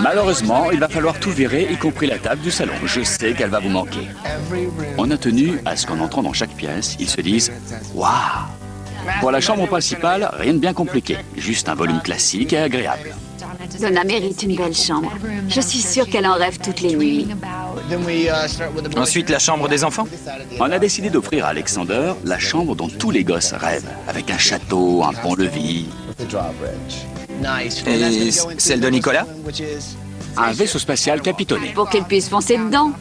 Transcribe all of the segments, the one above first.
Malheureusement, il va falloir tout virer, y compris la table du salon. Je sais qu'elle va vous manquer. On a tenu à ce qu'en entrant dans chaque pièce, ils se disent « Waouh !» Pour la chambre principale, rien de bien compliqué. Juste un volume classique et agréable. Donna mérite une belle chambre. Je suis sûre qu'elle en rêve toutes les nuits. Ensuite, la chambre des enfants. On a décidé d'offrir à Alexander la chambre dont tous les gosses rêvent, avec un château, un pont-levis. Et celle de Nicolas? Un vaisseau spatial capitonné. Pour qu'elle puisse foncer dedans.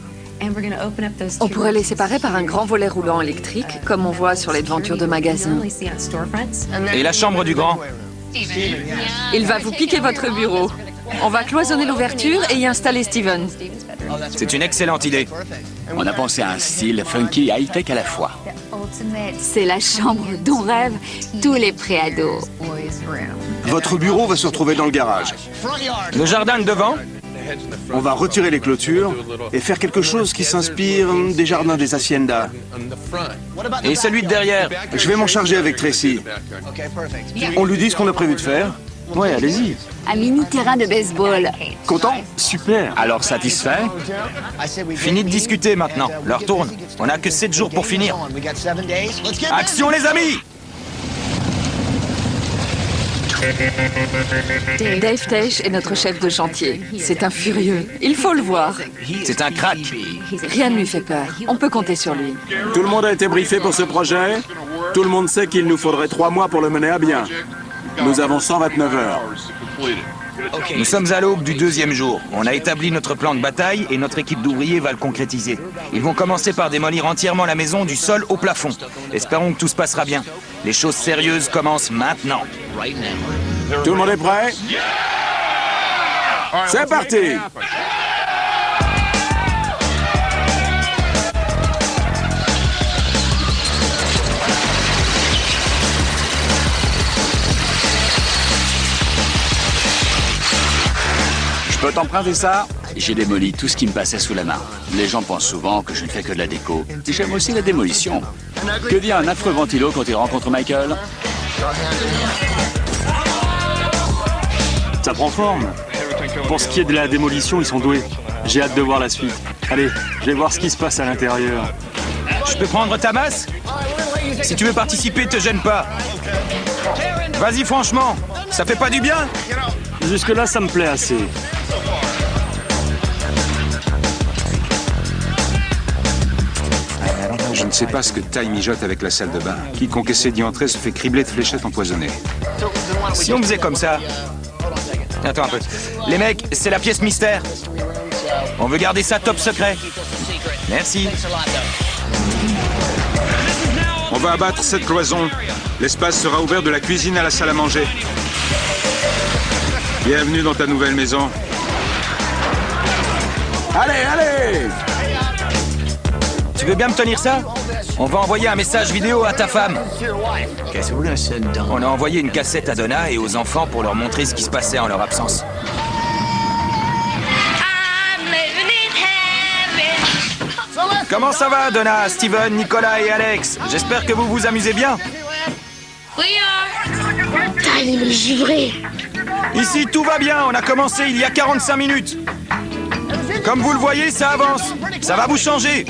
On pourrait les séparer par un grand volet roulant électrique, comme on voit sur les devantures de magasins. Et la chambre du grand? Il va vous piquer votre bureau. On va cloisonner l'ouverture et y installer Steven. C'est une excellente idée. On a pensé à un style funky et high-tech à la fois. C'est la chambre dont rêvent tous les préados. Votre bureau va se retrouver dans le garage. Le jardin de devant? On va retirer les clôtures et faire quelque chose qui s'inspire des jardins des haciendas. Et celui de derrière? Je vais m'en charger avec Tracy. On lui dit ce qu'on a prévu de faire? Ouais, allez-y. Un mini-terrain de baseball. Content? Super. Alors satisfait? Fini de discuter maintenant. L'heure tourne. On n'a que 7 jours pour finir. Action les amis! Dave Tesh est notre chef de chantier. C'est un furieux. Il faut le voir. C'est un crack. Rien ne lui fait peur. On peut compter sur lui. Tout le monde a été briefé pour ce projet. Tout le monde sait qu'il nous faudrait 3 mois pour le mener à bien. Nous avons 129 heures. Nous sommes à l'aube du 2e jour. On a établi notre plan de bataille et notre équipe d'ouvriers va le concrétiser. Ils vont commencer par démolir entièrement la maison du sol au plafond. Espérons que tout se passera bien. Les choses sérieuses commencent maintenant. Tout le monde est prêt? C'est parti! Je peux t'emprunter ça? J'ai démoli tout ce qui me passait sous la main. Les gens pensent souvent que je ne fais que de la déco. J'aime aussi la démolition. Que dit un affreux ventilo quand il rencontre Michael? Ça prend forme. Pour ce qui est de la démolition, ils sont doués. J'ai hâte de voir la suite. Allez, je vais voir ce qui se passe à l'intérieur. Je peux prendre ta masse? Si tu veux participer, te gêne pas. Vas-y franchement, ça fait pas du bien? Jusque-là, ça me plaît assez. Je ne sais pas ce que Ty mijote avec la salle de bain. Quiconque essaie d'y entrer se fait cribler de fléchettes empoisonnées. Si on faisait comme ça... Attends un peu. Les mecs, c'est la pièce mystère. On veut garder ça top secret. Merci. On va abattre cette cloison. L'espace sera ouvert de la cuisine à la salle à manger. Bienvenue dans ta nouvelle maison. Allez, allez! Tu veux bien me tenir ça? On va envoyer un message vidéo à ta femme. On a envoyé une cassette à Donna et aux enfants pour leur montrer ce qui se passait en leur absence. Comment ça va, Donna, Steven, Nicolas et Alex? J'espère que vous vous amusez bien. Allez, me givrer. Ici, tout va bien. On a commencé il y a 45 minutes. Comme vous le voyez, ça avance. Ça va vous changer.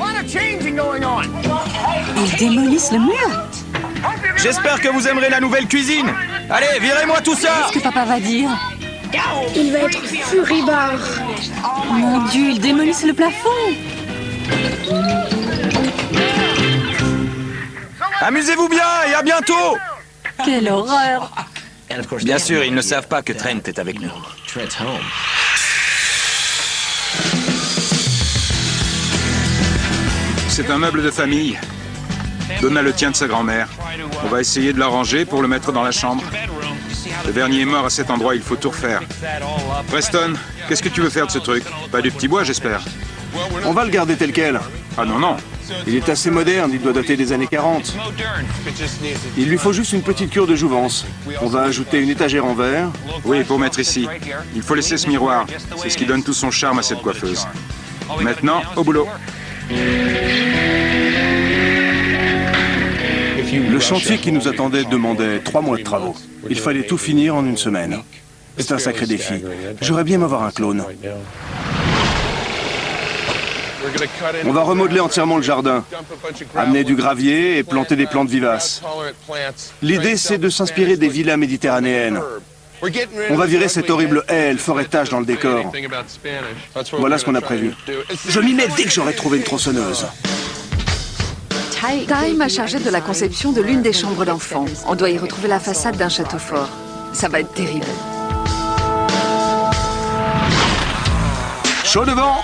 Ils démolissent le mur. J'espère que vous aimerez la nouvelle cuisine. Allez, virez-moi tout ça. Qu'est-ce que papa va dire? Il va être furibard. Mon Dieu, ils démolissent le plafond. Amusez-vous bien et à bientôt. Quelle horreur. Bien sûr, ils ne savent pas que Trent est avec nous. C'est un meuble de famille. Donna le tient de sa grand-mère. On va essayer de l'arranger pour le mettre dans la chambre. Le vernis est mort à cet endroit, il faut tout refaire. Preston, qu'est-ce que tu veux faire de ce truc? Pas du petit bois, j'espère. On va le garder tel quel. Ah non, non. Il est assez moderne, il doit dater des années 40. Il lui faut juste une petite cure de jouvence. On va ajouter une étagère en verre. Oui, pour mettre ici. Il faut laisser ce miroir. C'est ce qui donne tout son charme à cette coiffeuse. Maintenant, au boulot. Le chantier qui nous attendait demandait 3 mois de travaux. Il fallait tout finir en une semaine. C'est un sacré défi. J'aurais bien aimé avoir un clone. On va remodeler entièrement le jardin, amener du gravier et planter des plantes vivaces. L'idée, c'est de s'inspirer des villas méditerranéennes. On va virer cette horrible haie et le forêtage dans le décor. Voilà ce qu'on a prévu. Je m'y mets dès que j'aurai trouvé une tronçonneuse. Ty m'a chargé de la conception de l'une des chambres d'enfants. On doit y retrouver la façade d'un château fort. Ça va être terrible. Chaud devant!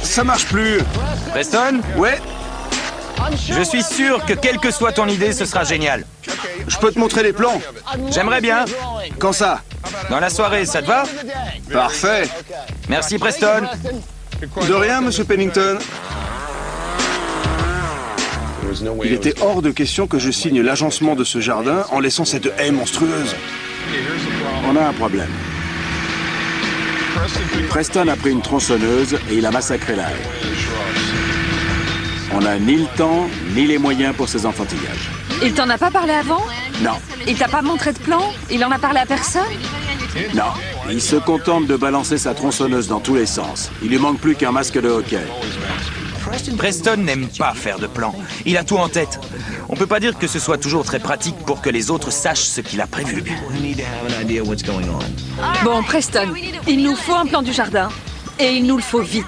Ça marche plus. Preston, Ouais, je suis sûr que quelle que soit ton idée, ce sera génial. je peux te montrer les plans. J'aimerais bien. Quand ça? Dans la soirée, ça te va? Parfait. Merci Preston. De rien, monsieur Pennington. Il était hors de question que je signe l'agencement de ce jardin en laissant cette haie monstrueuse. On a un problème. Preston a pris une tronçonneuse et il a massacré la haie. On n'a ni le temps, ni les moyens pour ces enfantillages. Il t'en a pas parlé avant? Non, Il t'a pas montré de plan? Il en a parlé à personne? non. Il se contente de balancer sa tronçonneuse dans tous les sens. Il lui manque plus qu'un masque de hockey. Preston n'aime pas faire de plans. Il a tout en tête. On peut pas dire que ce soit toujours très pratique pour que les autres sachent ce qu'il a prévu. Bon, Preston, il nous faut un plan du jardin. Et il nous le faut vite.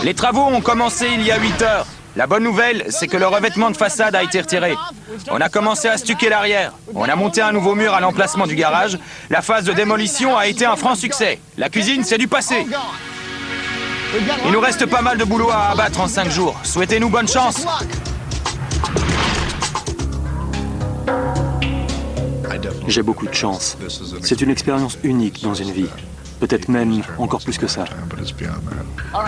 Les travaux ont commencé il y a 8 heures. La bonne nouvelle, c'est que le revêtement de façade a été retiré. On a commencé à stuquer l'arrière. On a monté un nouveau mur à l'emplacement du garage. La phase de démolition a été un franc succès. La cuisine, c'est du passé. Il nous reste pas mal de boulot à abattre en 5 jours. Souhaitez-nous bonne chance. J'ai beaucoup de chance. C'est une expérience unique dans une vie. Peut-être même encore plus que ça.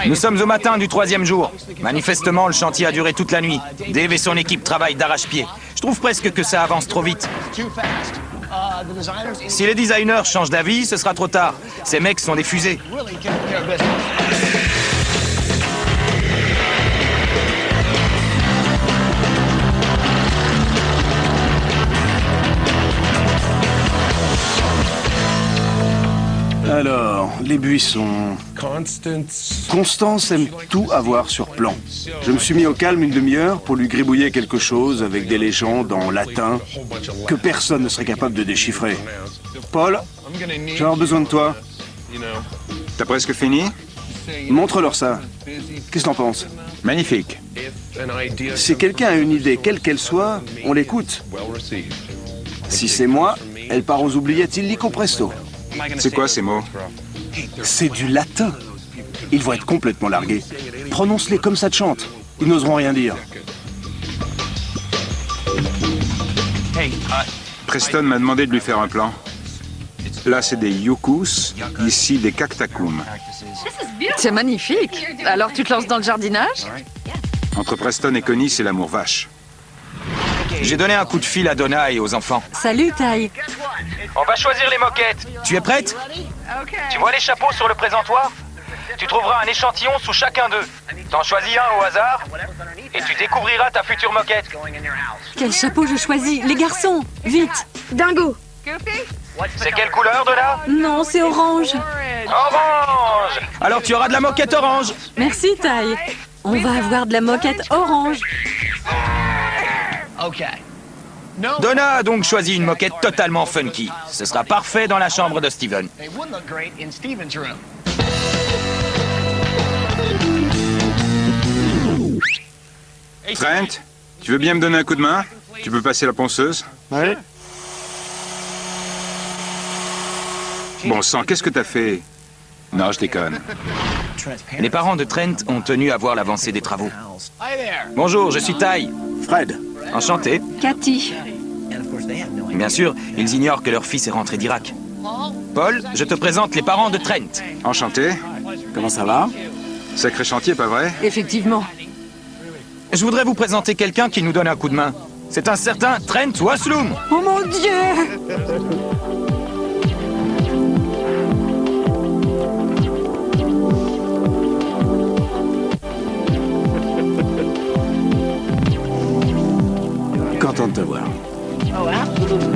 Nous sommes au matin du 3e jour. Manifestement, le chantier a duré toute la nuit. Dave et son équipe travaillent d'arrache-pied. Je trouve presque que ça avance trop vite. Si les designers changent d'avis, ce sera trop tard. Ces mecs sont des fusées. Alors, les buissons... Constance aime tout avoir sur plan. Je me suis mis au calme une demi-heure pour lui gribouiller quelque chose avec des légendes en latin que personne ne serait capable de déchiffrer. Paul, j'ai avoir besoin de toi. T'as presque fini? Montre-leur ça. Qu'est-ce que t'en penses? Magnifique. Si quelqu'un a une idée, quelle qu'elle soit, on l'écoute. Si c'est moi, elle part aux oubliettes illico presto. C'est quoi ces mots? C'est du latin. Ils vont être complètement largués. Prononce-les comme ça te chante. Ils n'oseront rien dire. Preston m'a demandé de lui faire un plan. Là, c'est des yuccus, ici des cactacums. C'est magnifique. Alors tu te lances dans le jardinage? Entre Preston et Connie, c'est l'amour vache. J'ai donné un coup de fil à Donna et aux enfants. Salut, Ty. On va choisir les moquettes. Tu es prête? Tu vois les chapeaux sur le présentoir? Tu trouveras un échantillon sous chacun d'eux. T'en choisis un au hasard et tu découvriras ta future moquette. Quel chapeau je choisis? Les garçons, vite. Dingo. C'est quelle couleur, Donna? Non, c'est orange. Orange! Alors tu auras de la moquette orange. Merci, Ty. On va avoir de la moquette orange. Donna a donc choisi une moquette totalement funky. Ce sera parfait dans la chambre de Steven. Trent, tu veux bien me donner un coup de main? Tu peux passer la ponceuse? Ouais. Bon sang, qu'est-ce que t'as fait? Non, je déconne. Les parents de Trent ont tenu à voir l'avancée des travaux. Bonjour, je suis Ty. Fred, Enchanté. Cathy. Bien sûr, ils ignorent que leur fils est rentré d'Irak. Paul, je te présente les parents de Trent. Enchanté. comment ça va? Sacré chantier, pas vrai? Effectivement. Je voudrais vous présenter quelqu'un qui nous donne un coup de main. C'est un certain Trent Wasloom. Oh mon Dieu! content de te voir.